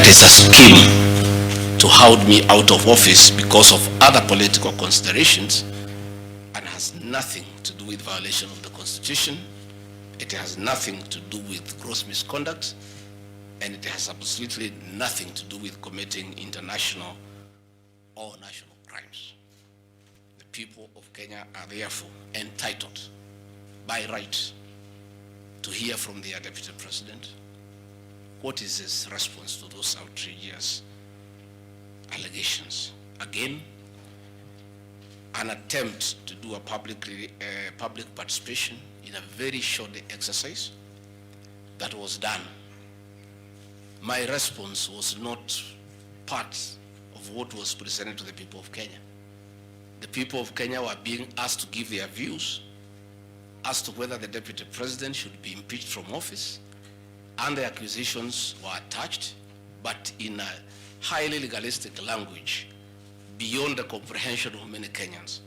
it is a scheme to hold me out of office because of other political considerations, and has nothing to do with violation of the Constitution. It has nothing to do with gross misconduct, and it has absolutely nothing to do with committing international or national crimes. The people of Kenya are therefore entitled by right to hear from their Deputy President what is his response to those outrageous allegations. Again, an attempt to do a public participation in a very short exercise that was done. My response was not part of what was presented to the people of Kenya. The people of Kenya were being asked to give their views as to whether the Deputy President should be impeached from office, and the accusations were attached, but in a highly legalistic language beyond the comprehension of many Kenyans.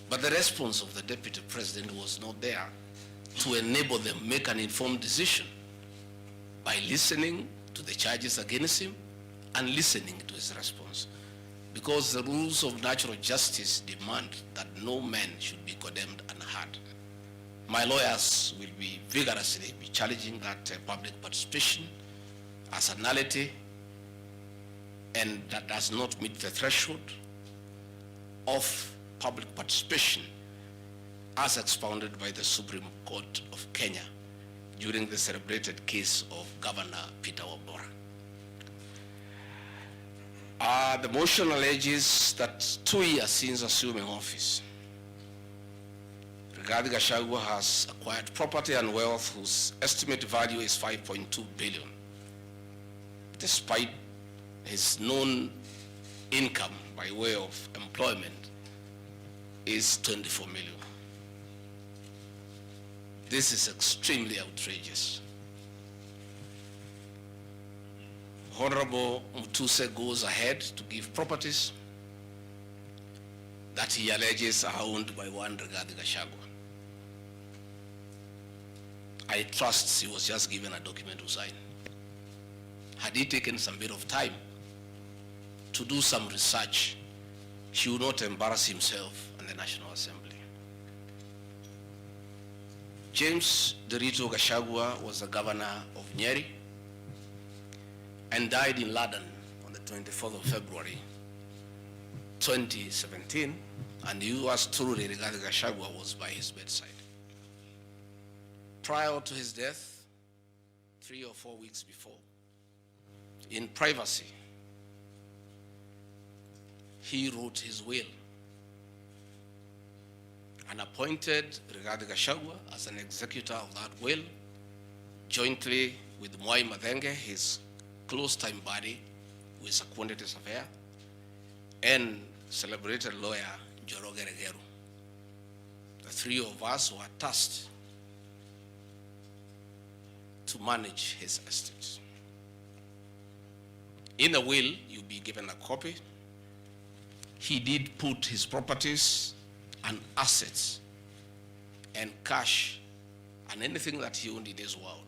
But the response of the Deputy President was not there to enable them make an informed decision by listening to the charges against him and listening to his response. Because the rules of natural justice demand that no man should be condemned unheard. My lawyers will be vigorously challenging that public participation as a nullity, and that does not meet the threshold of public participation as expounded by the Supreme Court of Kenya during the celebrated case of Governor Peter Wabora. The motion alleges that 2 years since assuming office, Rigathi Gachagua has acquired property and wealth whose estimated value is 5.2 billion, despite his known income by way of employment is 24 million. This is extremely outrageous. Honorable Mutuse goes ahead to give properties that he alleges are owned by one Rigathi Gachagua. I trust he was just given a document to sign. Had he taken some bit of time to do some research, he would not embarrass himself and the National Assembly. James Derito Gachagua was the governor of Nyeri and died in London on the 24th of February, 2017, and yours truly, Rigathi Gachagua, was by his bedside. Prior to his death, 3 or 4 weeks before, in privacy, he wrote his will and appointed Rigathi Gachagua as an executor of that will, jointly with Mwai Mathenge, his close-time buddy, who is a quantities affair, and celebrated lawyer Njoroge Regeru. The three of us were tasked to manage his estate. In the will, you'll be given a copy. He did put his properties and assets and cash and anything that he owned in this world.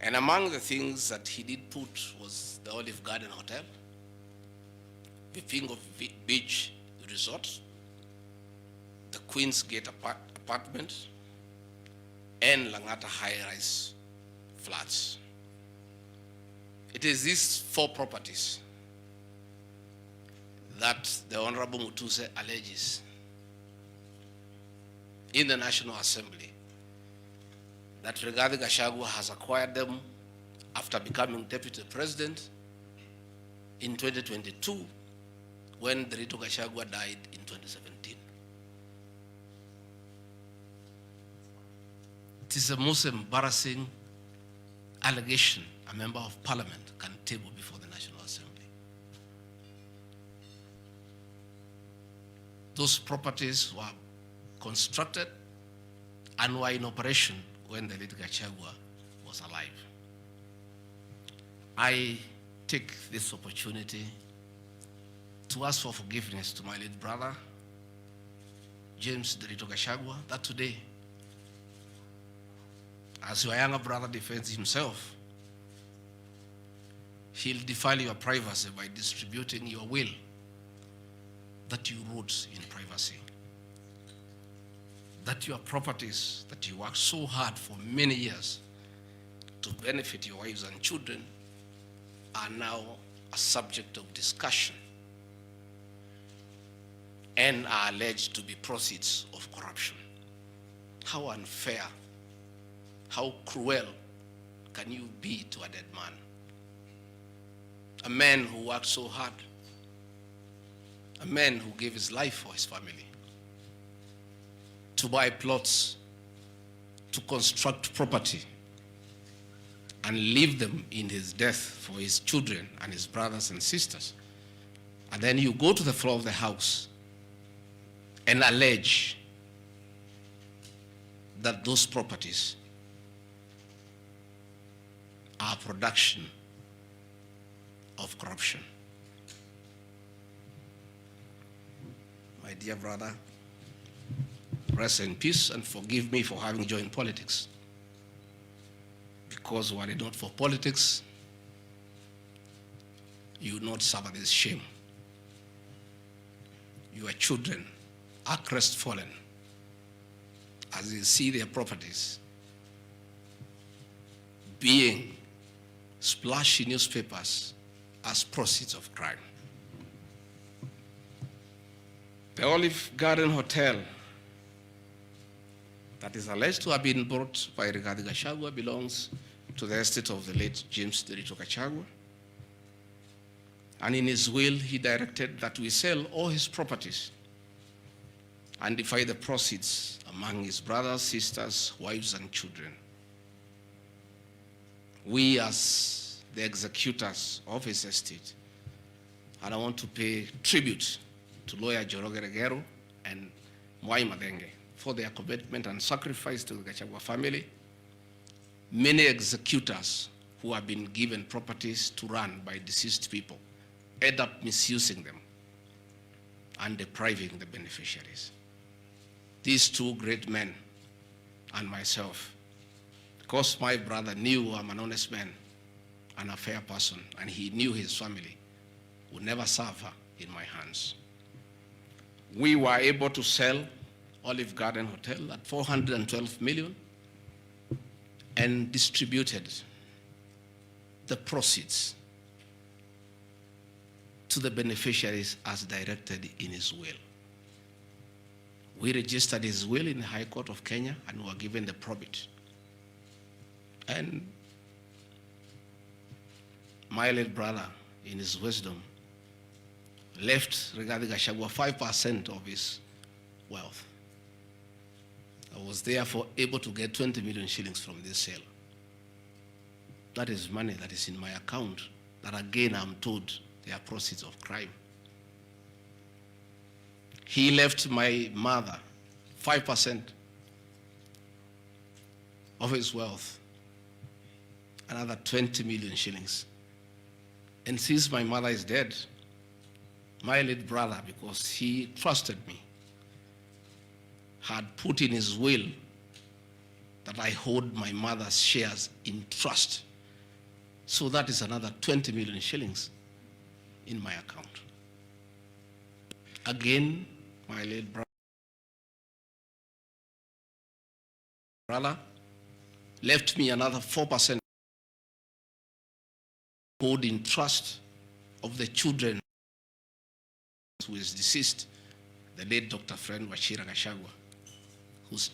And among the things that he did put was the Olive Garden Hotel, Vipingo Beach Resort, the Queen's Gate apartment, and Langata high-rise flats. It is these 4 properties that the Honorable Mutuse alleges in the National Assembly that Rigathi Gachagua has acquired them after becoming Deputy President in 2022, when Derito Gachagua died in 2017. It is the most embarrassing allegation a member of parliament can table before the National Assembly. Those properties were constructed and were in operation when the late Gachagua was alive. I take this opportunity to ask for forgiveness to my late brother, James Derito Gachagua, that today, as your younger brother defends himself, he'll defile your privacy by distributing your will that you wrote in privacy. That your properties that you worked so hard for many years to benefit your wives and children are now a subject of discussion and are alleged to be proceeds of corruption. How unfair, how cruel can you be to a dead man? A man who worked so hard, a man who gave his life for his family, to buy plots, to construct property, and leave them in his death for his children and his brothers and sisters. And then you go to the floor of the House and allege that those properties are production of corruption. My dear brother, rest in peace and forgive me for having joined politics. Because were it not for politics, you would not suffer this shame. Your children are crestfallen as you see their properties being splashed in newspapers as proceeds of crime. The Olive Garden Hotel that is alleged to have been bought by Rigathi Gachagua belongs to the estate of the late James Derito Gachagua. And in his will, he directed that we sell all his properties and divide the proceeds among his brothers, sisters, wives, and children. We, as the executors of his estate, and I want to pay tribute to lawyer Joroge Regero and Mwai Madenge for their commitment and sacrifice to the Gachagua family. Many executors who have been given properties to run by deceased people end up misusing them and depriving the beneficiaries. These two great men and myself, because my brother knew I'm an honest man and a fair person, and he knew his family would never suffer in my hands. We were able to sell Olive Garden Hotel at 412 million and distributed the proceeds to the beneficiaries as directed in his will. We registered his will in the High Court of Kenya and were given the probate. And my late brother, in his wisdom, left Rigathi Gachagua 5% of his wealth. I was therefore able to get 20 million shillings from this sale. That is money that is in my account, that again I'm told they are proceeds of crime. He left my mother 5% of his wealth, another 20 million shillings. And since my mother is dead, my late brother, because he trusted me, had put in his will that I hold my mother's shares in trust. So that is another 20 million shillings in my account. Again, my late brother left me another 4% hold in trust of the children who is deceased, the late Dr. Friend Wachira Gachagua, whose